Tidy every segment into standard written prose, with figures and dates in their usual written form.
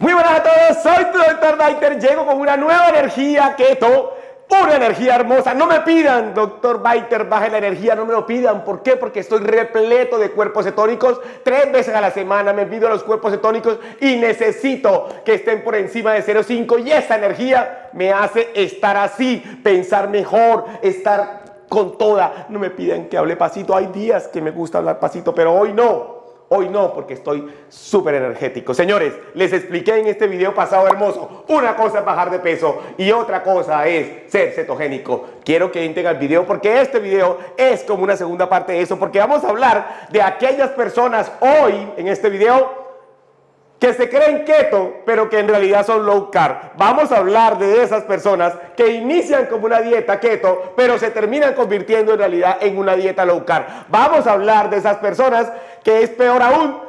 Muy buenas a todos, soy tu Dr. Biter, llego con una nueva energía keto, una energía hermosa. No me pidan, Dr. Biter, baje la energía, no me lo pidan. ¿Por qué? Porque estoy repleto de cuerpos cetónicos. 3 veces a la semana me pido los cuerpos cetónicos y necesito que estén por encima de 0,5 y esa energía me hace estar así, pensar mejor, estar con toda. No me pidan que hable pasito, hay días que me gusta hablar pasito, pero hoy no. Hoy no, porque estoy súper energético. Señores, les expliqué en este video pasado hermoso. Una cosa es bajar de peso y otra cosa es ser cetogénico. Quiero que entren al video porque este video es como una segunda parte de eso. Porque vamos a hablar de aquellas personas hoy en este video que se creen keto, pero que en realidad son low carb. Vamos a hablar de esas personas que inician como una dieta keto, pero se terminan convirtiendo en realidad en una dieta low carb. Vamos a hablar de esas personas que es peor aún,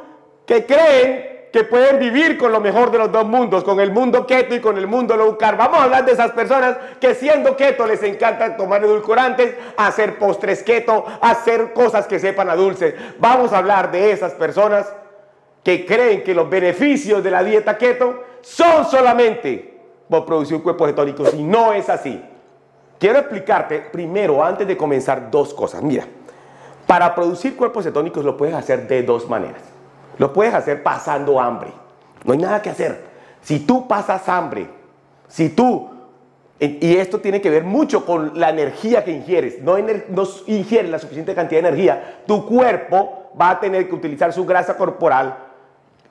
que creen que pueden vivir con lo mejor de los dos mundos, con el mundo keto y con el mundo low carb. Vamos a hablar de esas personas que siendo keto les encanta tomar edulcorantes, hacer postres keto, hacer cosas que sepan a dulce. Vamos a hablar de esas personas que creen que los beneficios de la dieta keto son solamente por producir cuerpos cetónicos y no es así. Quiero explicarte primero, antes de comenzar, dos cosas. Mira, para producir cuerpos cetónicos lo puedes hacer de dos maneras. Lo puedes hacer pasando hambre. No hay nada que hacer. Si tú pasas hambre, y esto tiene que ver mucho con la energía que ingieres, no ingieres la suficiente cantidad de energía, tu cuerpo va a tener que utilizar su grasa corporal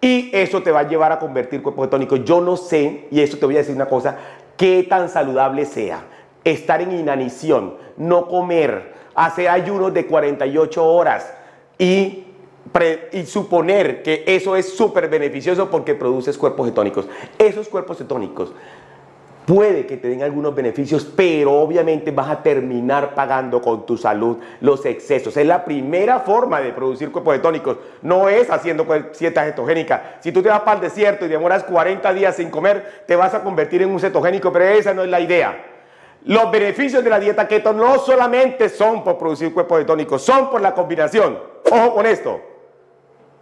y eso te va a llevar a convertir cuerpos cetónicos. Yo no sé, y eso te voy a decir una cosa, qué tan saludable sea estar en inanición, no comer, hacer ayunos de 48 horas y suponer que eso es súper beneficioso porque produces cuerpos cetónicos. Esos cuerpos cetónicos puede que te den algunos beneficios, pero obviamente vas a terminar pagando con tu salud los excesos. Es la primera forma de producir cuerpos cetónicos, no es haciendo dieta cetogénica. Si tú te vas para el desierto y demoras 40 días sin comer, te vas a convertir en un cetogénico, pero esa no es la idea. Los beneficios de la dieta keto no solamente son por producir cuerpos cetónicos, son por la combinación, ojo con esto,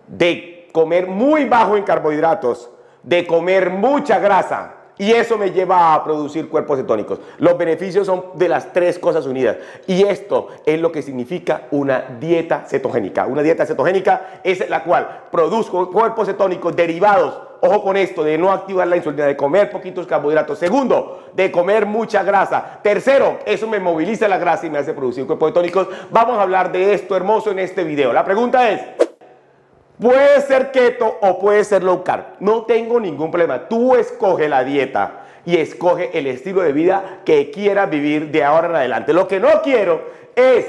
de comer muy bajo en carbohidratos, de comer mucha grasa, y eso me lleva a producir cuerpos cetónicos. Los beneficios son de las tres cosas unidas. Y esto es lo que significa una dieta cetogénica. Una dieta cetogénica es la cual produzco cuerpos cetónicos derivados, ojo con esto, de no activar la insulina, de comer poquitos carbohidratos. Segundo, de comer mucha grasa. Tercero, eso me moviliza la grasa y me hace producir cuerpos cetónicos. Vamos a hablar de esto hermoso en este video. La pregunta es: puede ser keto o puede ser low carb. No tengo ningún problema. Tú escoge la dieta y escoge el estilo de vida que quieras vivir de ahora en adelante. Lo que no quiero es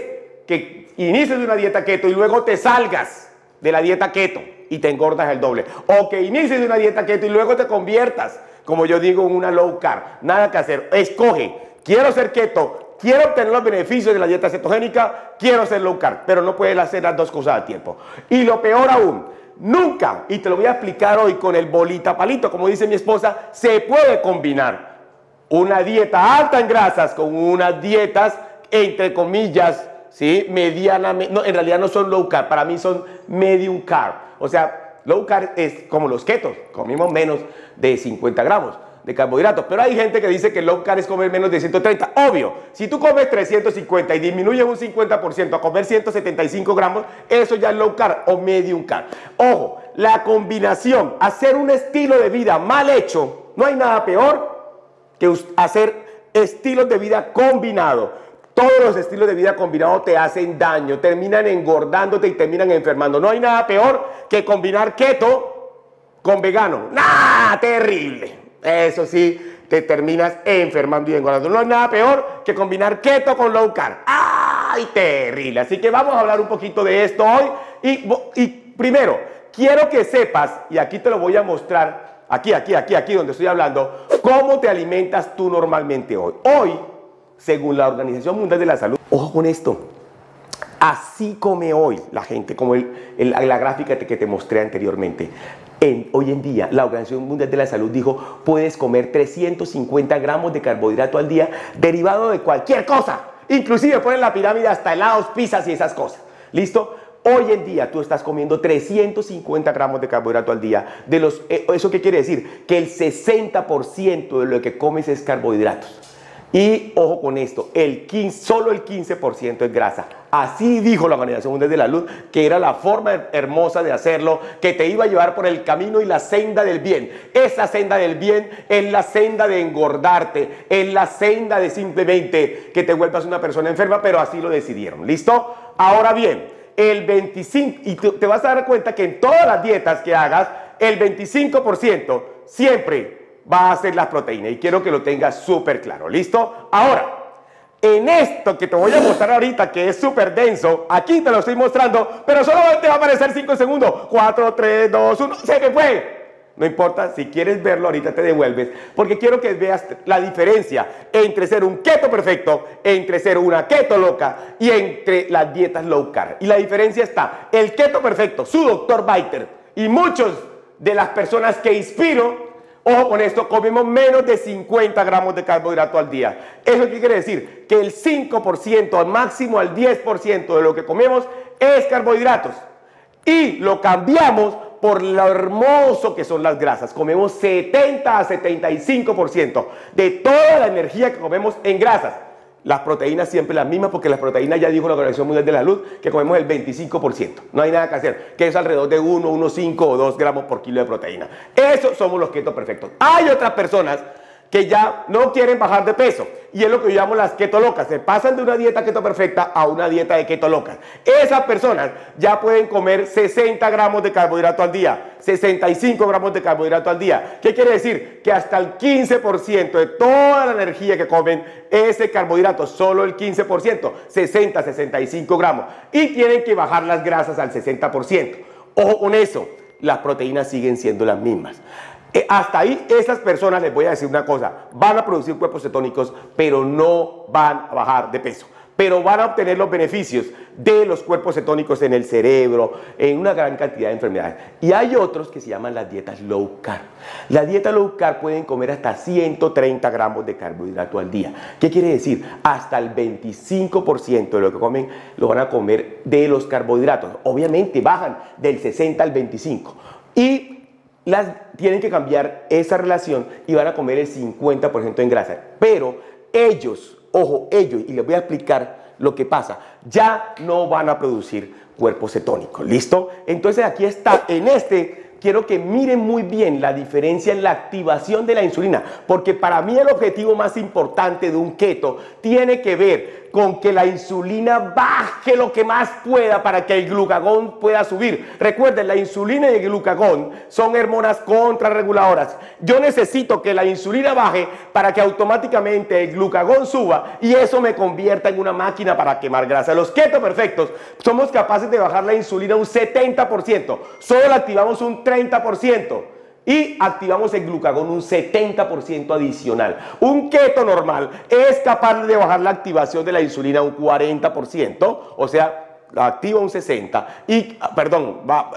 que inicies una dieta keto y luego te salgas de la dieta keto y te engordas el doble. O que inicies una dieta keto y luego te conviertas, como yo digo, en una low carb. Nada que hacer. Escoge. Quiero ser keto. Quiero obtener los beneficios de la dieta cetogénica, quiero ser low carb, pero no puedes hacer las dos cosas al tiempo. Y lo peor aún, nunca, y te lo voy a explicar hoy con el bolita palito, como dice mi esposa, se puede combinar una dieta alta en grasas con unas dietas, entre comillas, ¿sí? Medianamente, no, en realidad no son low carb, para mí son medium carb. O sea, low carb es como los ketos, comimos menos de 50 gramos de carbohidratos, pero hay gente que dice que low carb es comer menos de 130. Obvio, si tú comes 350 y disminuyes un 50% a comer 175 gramos, eso ya es low carb o medium carb. Ojo, la combinación, hacer un estilo de vida mal hecho, no hay nada peor que hacer estilos de vida combinados. Todos los estilos de vida combinados te hacen daño, terminan engordándote y terminan enfermando. No hay nada peor que combinar keto con vegano. ¡Nah! Terrible. Eso sí, te terminas enfermando y engordando. No hay nada peor que combinar keto con low carb. ¡Ay, terrible! Así que vamos a hablar un poquito de esto hoy. Y primero, quiero que sepas, y aquí te lo voy a mostrar, aquí donde estoy hablando, cómo te alimentas tú normalmente hoy. Hoy, según la Organización Mundial de la Salud, ojo con esto, así come hoy la gente, como la gráfica que te mostré anteriormente. Hoy en día, la Organización Mundial de la Salud dijo, puedes comer 350 gramos de carbohidrato al día derivado de cualquier cosa. Inclusive ponen la pirámide hasta helados, pizzas y esas cosas. ¿Listo? Hoy en día tú estás comiendo 350 gramos de carbohidrato al día. ¿Eso qué quiere decir? Que el 60% de lo que comes es carbohidratos. Y ojo con esto, solo el 15% es grasa. Así dijo la Organización Mundial de la Salud, que era la forma hermosa de hacerlo, que te iba a llevar por el camino y la senda del bien. Esa senda del bien es la senda de engordarte, es la senda de simplemente que te vuelvas una persona enferma, pero así lo decidieron. ¿Listo? Ahora bien, el 25%, y te vas a dar cuenta que en todas las dietas que hagas, el 25% siempre va a ser las proteínas, y quiero que lo tengas súper claro. ¿Listo? Ahora, en esto que te voy a mostrar ahorita, que es súper denso, aquí te lo estoy mostrando, pero solo te va a aparecer 5 segundos. 4, 3, 2, 1, ¡se me fue! No importa, si quieres verlo ahorita te devuelves, porque quiero que veas la diferencia entre ser un keto perfecto, entre ser una keto loca y entre las dietas low carb. Y la diferencia está, el keto perfecto, su doctor Biter y muchos de las personas que inspiro, ojo con esto, comemos menos de 50 gramos de carbohidrato al día. ¿Eso qué quiere decir? Que el 5%, al máximo al 10% de lo que comemos es carbohidratos. Y lo cambiamos por lo hermoso que son las grasas. Comemos 70 a 75% de toda la energía que comemos en grasas. Las proteínas siempre las mismas, porque las proteínas, ya dijo la Organización Mundial de la Salud, que comemos el 25%. No hay nada que hacer, que es alrededor de 1, 1,5 o 2 gramos por kilo de proteína. Esos somos los keto perfectos. Hay otras personas que ya no quieren bajar de peso, y es lo que yo llamo las keto locas. Se pasan de una dieta keto perfecta a una dieta de keto locas. Esas personas ya pueden comer 60 gramos de carbohidrato al día, 65 gramos de carbohidrato al día. ¿Qué quiere decir? Que hasta el 15% de toda la energía que comen es de carbohidrato, solo el 15%, 60, 65 gramos. Y tienen que bajar las grasas al 60%. Ojo con eso, las proteínas siguen siendo las mismas. Hasta ahí, esas personas, les voy a decir una cosa, van a producir cuerpos cetónicos, pero no van a bajar de peso. Pero van a obtener los beneficios de los cuerpos cetónicos en el cerebro, en una gran cantidad de enfermedades. Y hay otros que se llaman las dietas low carb. La dieta low carb pueden comer hasta 130 gramos de carbohidrato al día. ¿Qué quiere decir? Hasta el 25% de lo que comen lo van a comer de los carbohidratos. Obviamente bajan del 60 al 25%. Y tienen que cambiar esa relación y van a comer el 50% en grasa. Pero ellos, ojo, ellos, y les voy a explicar lo que pasa, ya no van a producir cuerpos cetónicos. ¿Listo? Entonces aquí está, quiero que miren muy bien la diferencia en la activación de la insulina, porque para mí el objetivo más importante de un keto tiene que ver con que la insulina baje lo que más pueda para que el glucagón pueda subir. Recuerden, la insulina y el glucagón son hormonas contrarreguladoras. Yo necesito que la insulina baje para que automáticamente el glucagón suba y eso me convierta en una máquina para quemar grasa. Los keto perfectos somos capaces de bajar la insulina un 70%, solo la activamos un 30%. Y activamos el glucagón un 70% adicional. Un keto normal es capaz de bajar la activación de la insulina un 40%, o sea, la activa un 60%,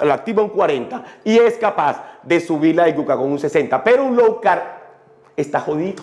la activa un 40% y es capaz de subir la de glucagón un 60%. Pero un low carb está jodido,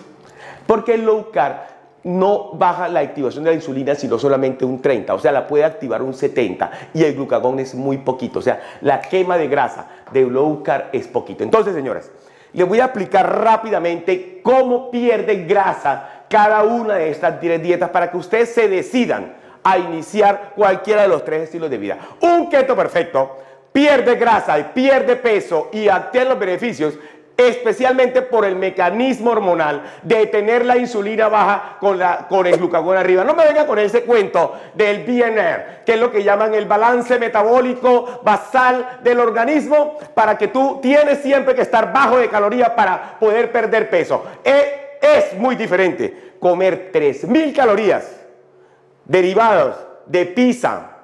porque el low carb no baja la activación de la insulina sino solamente un 30%, o sea, la puede activar un 70% y el glucagón es muy poquito, o sea, la quema de grasa de low carb es poquito. Entonces, señores, les voy a explicar rápidamente cómo pierde grasa cada una de estas 10 dietas para que ustedes se decidan a iniciar cualquiera de los 3 estilos de vida. Un keto perfecto pierde grasa y pierde peso y obtiene los beneficios especialmente por el mecanismo hormonal de tener la insulina baja con el glucagón arriba. No me venga con ese cuento del BNR, que es lo que llaman el balance metabólico basal del organismo, para que tú tienes siempre que estar bajo de calorías para poder perder peso. Es muy diferente comer 3.000 calorías derivados de pizza,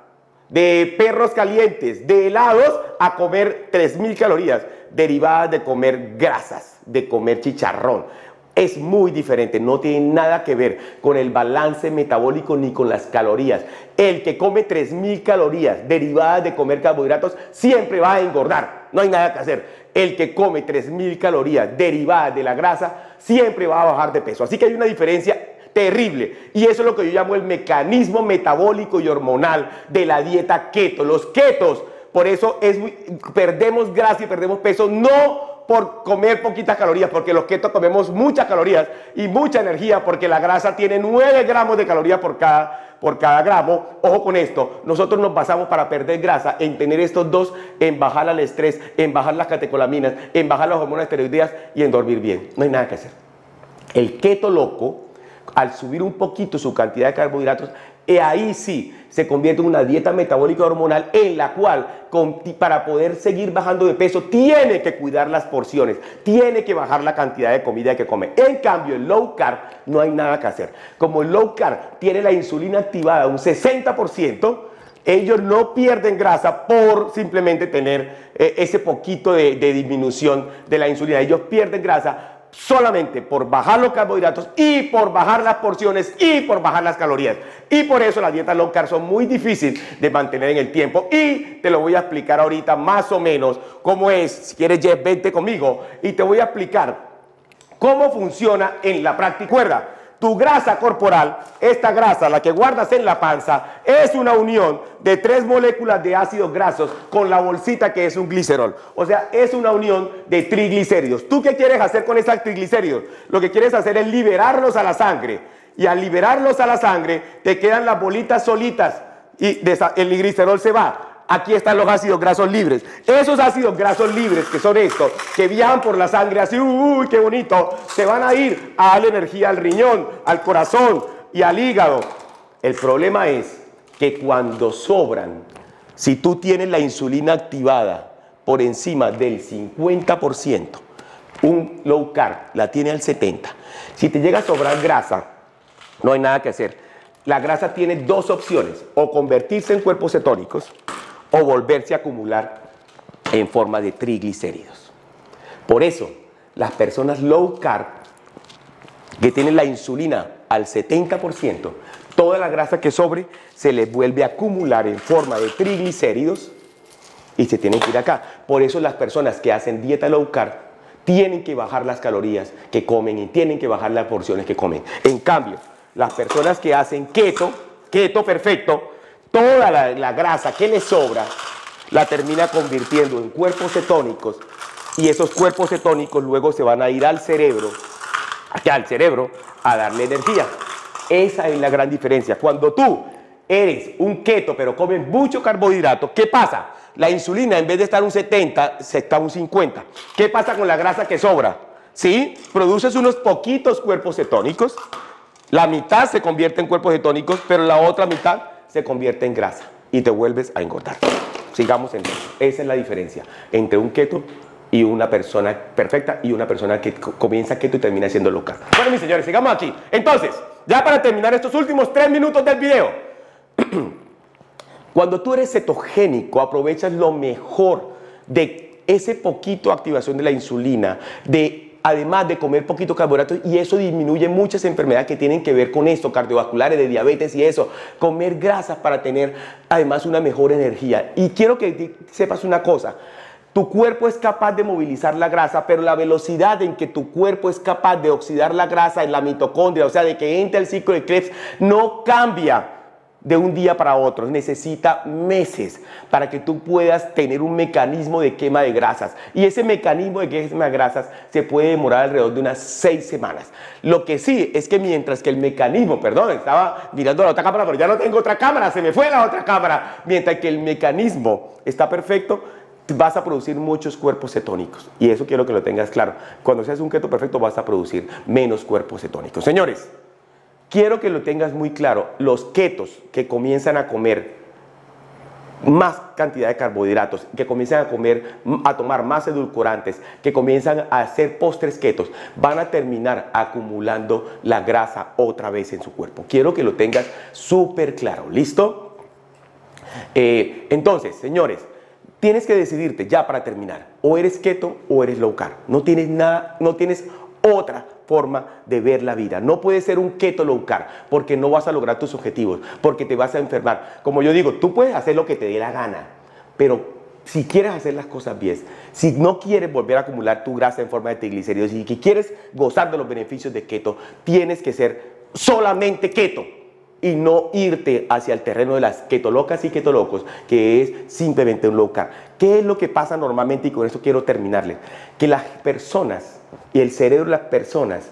de perros calientes, de helados, a comer 3.000 calorías derivadas de comer grasas, de comer chicharrón. Es muy diferente, no tiene nada que ver con el balance metabólico ni con las calorías. El que come 3.000 calorías derivadas de comer carbohidratos siempre va a engordar, no hay nada que hacer. El que come 3.000 calorías derivadas de la grasa siempre va a bajar de peso. Así que hay una diferencia terrible. Y eso es lo que yo llamo el mecanismo metabólico y hormonal de la dieta keto. Los ketos, por eso perdemos grasa y perdemos peso, no por comer poquitas calorías, porque los ketos comemos muchas calorías y mucha energía, porque la grasa tiene 9 gramos de calorías por cada gramo. Ojo con esto, nosotros nos basamos para perder grasa en tener estos dos, en bajar el estrés, en bajar las catecolaminas, en bajar las hormonas esteroideas y en dormir bien. No hay nada que hacer. El keto loco, al subir un poquito su cantidad de carbohidratos, ahí sí se convierte en una dieta metabólica hormonal en la cual, para poder seguir bajando de peso, tiene que cuidar las porciones, tiene que bajar la cantidad de comida que come. En cambio, el low carb no hay nada que hacer. Como el low carb tiene la insulina activada un 60%, ellos no pierden grasa por simplemente tener ese poquito de disminución de la insulina. Ellos pierden grasa solamente por bajar los carbohidratos y por bajar las porciones y por bajar las calorías. Y por eso las dietas low carb son muy difíciles de mantener en el tiempo. Y te lo voy a explicar ahorita más o menos cómo es. Si quieres, Jeff, vente conmigo y te voy a explicar cómo funciona en la práctica. Recuerda, tu grasa corporal, esta grasa, la que guardas en la panza, es una unión de 3 moléculas de ácidos grasos con la bolsita que es un glicerol. O sea, es una unión de triglicéridos. ¿Tú qué quieres hacer con esos triglicéridos? Lo que quieres hacer es liberarlos a la sangre. Y al liberarlos a la sangre, te quedan las bolitas solitas y el glicerol se va. Aquí están los ácidos grasos libres. Esos ácidos grasos libres, que son estos, que viajan por la sangre así, uy, qué bonito, se van a ir a darle energía al riñón, al corazón y al hígado. El problema es que cuando sobran, si tú tienes la insulina activada por encima del 50%, un low carb la tiene al 70%. Si te llega a sobrar grasa, no hay nada que hacer. La grasa tiene dos opciones, o convertirse en cuerpos cetónicos, o volverse a acumular en forma de triglicéridos. Por eso, las personas low carb que tienen la insulina al 70%, toda la grasa que sobre se les vuelve a acumular en forma de triglicéridos y se tienen que ir acá. Por eso las personas que hacen dieta low carb tienen que bajar las calorías que comen y tienen que bajar las porciones que comen. En cambio, las personas que hacen keto perfecto, toda la grasa que les sobra la termina convirtiendo en cuerpos cetónicos y esos cuerpos cetónicos luego se van a ir al cerebro a darle energía. Esa es la gran diferencia. Cuando tú eres un keto pero comes mucho carbohidrato, ¿qué pasa? La insulina en vez de estar un 70, se está un 50. ¿Qué pasa con la grasa que sobra? ¿Sí? Produces unos poquitos cuerpos cetónicos, la mitad se convierte en cuerpos cetónicos, pero la otra mitad se convierte en grasa y te vuelves a engordar. Sigamos entonces. Esa es la diferencia entre un keto y una persona perfecta y una persona que comienza keto y termina siendo low carb. Bueno, mis señores, sigamos aquí. Entonces, ya para terminar estos últimos 3 minutos del video. Cuando tú eres cetogénico, aprovechas lo mejor de ese poquito activación de la insulina, además de comer poquito carbohidratos, y eso disminuye muchas enfermedades que tienen que ver con esto, cardiovasculares, de diabetes y eso. Comer grasas para tener además una mejor energía. Y quiero que sepas una cosa. Tu cuerpo es capaz de movilizar la grasa, pero la velocidad en que tu cuerpo es capaz de oxidar la grasa en la mitocondria, o sea, de que entre el ciclo de Krebs, no cambia de un día para otro. Necesita meses para que tú puedas tener un mecanismo de quema de grasas. Y ese mecanismo de quema de grasas se puede demorar alrededor de unas 6 semanas. Lo que sí es que mientras que el mecanismo, perdón, estaba mirando la otra cámara, pero ya no tengo otra cámara, se me fue la otra cámara. Mientras que el mecanismo está perfecto, vas a producir muchos cuerpos cetónicos. Y eso quiero que lo tengas claro. Cuando seas un keto perfecto vas a producir menos cuerpos cetónicos. Señores, quiero que lo tengas muy claro. Los ketos que comienzan a comer más cantidad de carbohidratos, que comienzan a tomar más edulcorantes, que comienzan a hacer postres ketos, van a terminar acumulando la grasa otra vez en su cuerpo. Quiero que lo tengas súper claro. ¿Listo? Entonces, señores, tienes que decidirte ya para terminar. O eres keto o eres low carb. No tienes nada, no tienes otra forma de ver la vida. No puedes ser un keto low carb porque no vas a lograr tus objetivos, porque te vas a enfermar. Como yo digo, tú puedes hacer lo que te dé la gana, pero si quieres hacer las cosas bien, si no quieres volver a acumular tu grasa en forma de triglicéridos y que quieres gozar de los beneficios de keto, tienes que ser solamente keto y no irte hacia el terreno de las ketolocas y ketolocos, que es simplemente un low carb. ¿Qué es lo que pasa normalmente? Y con esto quiero terminarles. Que las personas y el cerebro de las personas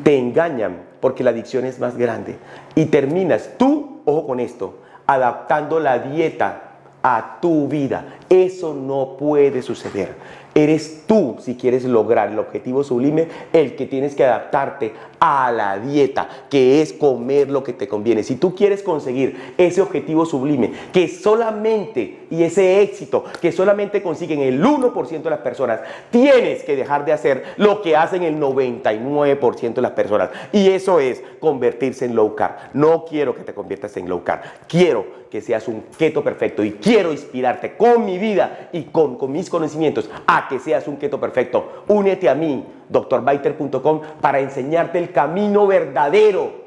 te engañan porque la adicción es más grande y terminas tú, ojo con esto, adaptando la dieta a tu vida. Eso no puede suceder. Eres tú, si quieres lograr el objetivo sublime, el que tienes que adaptarte a la dieta, que es comer lo que te conviene. Si tú quieres conseguir ese objetivo sublime, que solamente, y ese éxito, que solamente consiguen el 1% de las personas, tienes que dejar de hacer lo que hacen el 99% de las personas. Y eso es convertirse en low carb. No quiero que te conviertas en low carb. Quiero que seas un keto perfecto y quiero inspirarte con mi vida y con mis conocimientos a que seas un keto perfecto. Únete a mí, drbaiter.com, para enseñarte el camino verdadero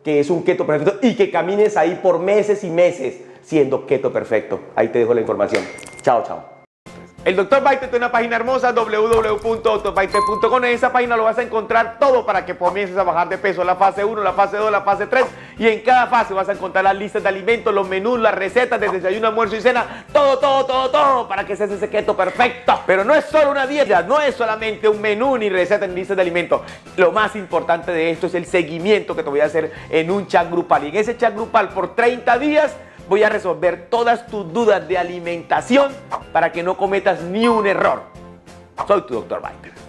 que es un keto perfecto y que camines ahí por meses y meses siendo keto perfecto. Ahí te dejo la información. Chao, chao. El Dr. Baiter tiene una página hermosa, www.drbaiter.com. En esa página lo vas a encontrar todo para que comiences a bajar de peso. La fase 1, la fase 2, la fase 3. Y en cada fase vas a encontrar las listas de alimentos, los menús, las recetas de desayuno, almuerzo y cena. Todo para que seas ese keto perfecto. Pero no es solo una dieta, no es solamente un menú ni receta ni listas de alimentos. Lo más importante de esto es el seguimiento que te voy a hacer en un chat grupal. Y en ese chat grupal por 30 días voy a resolver todas tus dudas de alimentación para que no cometas ni un error. Soy tu Dr. Baiter.